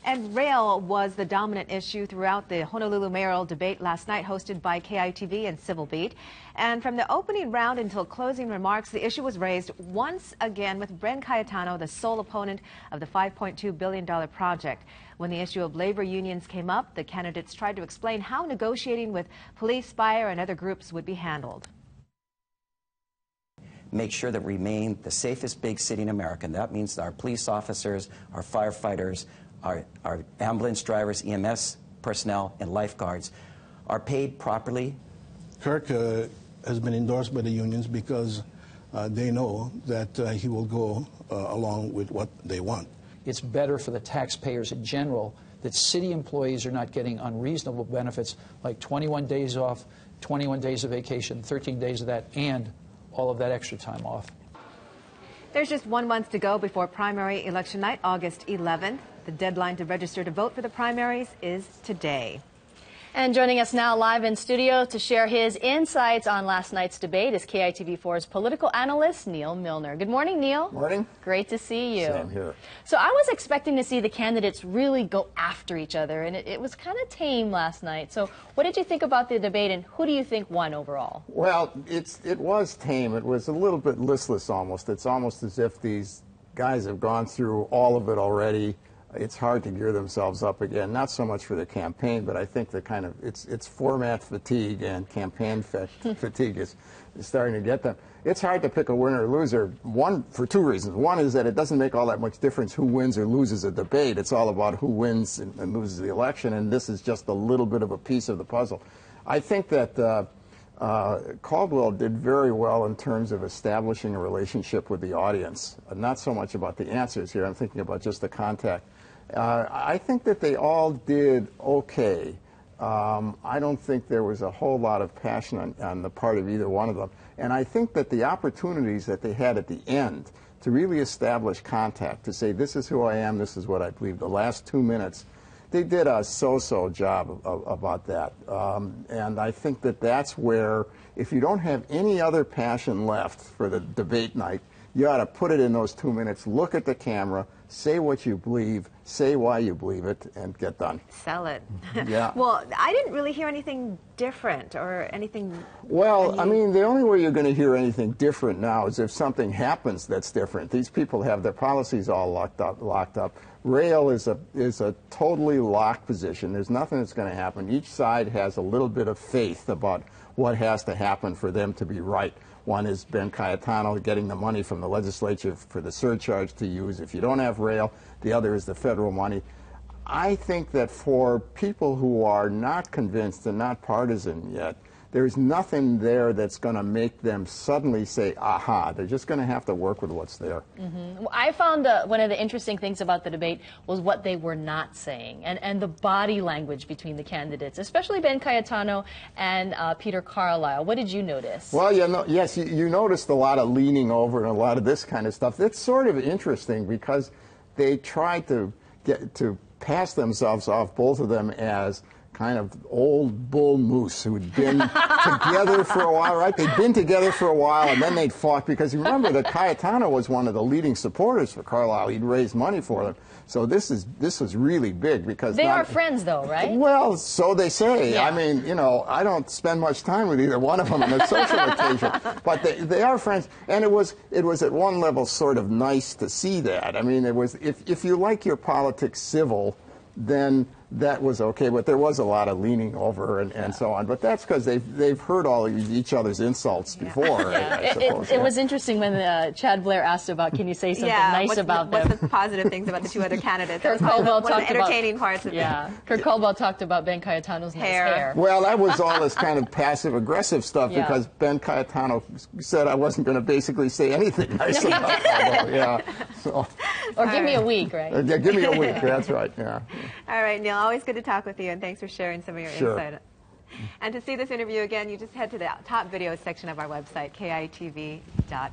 And rail was the dominant issue throughout the Honolulu mayoral debate last night, hosted by KITV and Civil Beat. And from the opening round until closing remarks, the issue was raised once again with Ben Cayetano, the sole opponent of the $5.2 billion project. When the issue of labor unions came up, the candidates tried to explain how negotiating with police, fire, and other groups would be handled. Make sure that we remain the safest big city in America. And that means our police officers, our firefighters, our ambulance drivers, EMS personnel, and lifeguards are paid properly. Kirk has been endorsed by the unions because they know that he will go along with what they want. It's better for the taxpayers in general that city employees are not getting unreasonable benefits like 21 days off, 21 days of vacation, 13 days of that, and all of that extra time off. There's just 1 month to go before primary election night, August 11th. The deadline to register to vote for the primaries is today. And joining us now live in studio to share his insights on last night's debate is KITV4's political analyst, Neal Milner. Good morning, Neal. Morning. Great to see you. Same here. So I was expecting to see the candidates really go after each other, and it was kind of tame last night. So what did you think about the debate, and who do you think won overall? Well, it was tame. It was a little bit listless almost. It's almost as if these guys have gone through all of it already. It's hard to gear themselves up again, not so much for the campaign, but I think the kind of it's format fatigue and campaign fatigue is starting to get them. It's hard to pick a winner or loser, for two reasons. One is that it doesn't make all that much difference who wins or loses a debate. It's all about who wins and loses the election, and this is just a little bit of a piece of the puzzle. I think that Caldwell did very well in terms of establishing a relationship with the audience. Not so much about the answers here. I'm thinking about just the contact. I think that they all did okay. I don't think there was a whole lot of passion on the part of either one of them. And I think that the opportunities that they had at the end to really establish contact, to say this is who I am, this is what I believe, the last 2 minutes, they did a so-so job about that. And I think that that's where, if you don't have any other passion left for the debate night, you ought to put it in those 2 minutes, look at the camera, say what you believe, say why you believe it, and get done. Sell it. Yeah. Well, I didn't really hear anything different or anything. Well, I mean, the only way you're going to hear anything different now is if something happens that's different. These people have their policies all locked up. Rail is a totally locked position. There's nothing that's going to happen. Each side has a little bit of faith about what has to happen for them to be right. One is Ben Cayetano getting the money from the legislature for the surcharge to use if you don't have rail. The other is the federal money. I think that for people who are not convinced and not partisan yet, there's nothing there that's going to make them suddenly say, aha. They're just going to have to work with what's there. Mm-hmm. Well, I found one of the interesting things about the debate was what they were not saying, and the body language between the candidates, especially Ben Cayetano and Peter Carlisle. What did you notice? Well, yes, you noticed a lot of leaning over and a lot of this kind of stuff. It's sort of interesting because they tried to pass themselves off, both of them, as kind of old bull moose who had been together for a while, right? They'd been together for a while, and then they'd fought, because you remember that Cayetano was one of the leading supporters for Carlisle. He'd raised money for them. So this was really big, because they are friends, though, right? Well, so they say. Yeah. I mean, I don't spend much time with either one of them on a social occasion, but they are friends. And it was at one level sort of nice to see that. I mean, it was, if you like your politics civil, then that was okay, but there was a lot of leaning over and so on. But that's because they've heard all each other's insults before. Yeah. I suppose. It was interesting when Chad Blair asked about, can you say something nice about them? What's the positive things about the two other candidates? Kirk Caldwell one of the entertaining parts of it. Yeah, Kirk Caldwell talked about Ben Cayetano's nice hair. Well, that was all this kind of passive-aggressive stuff, because Ben Cayetano said I wasn't going to basically say anything nice about Caldwell. Yeah. So. Or give me a week, right? Yeah, give me a week. That's right. Yeah. All right, Neal, always good to talk with you, and thanks for sharing some of your insight. And to see this interview again, you just head to the top video section of our website, KITV.com.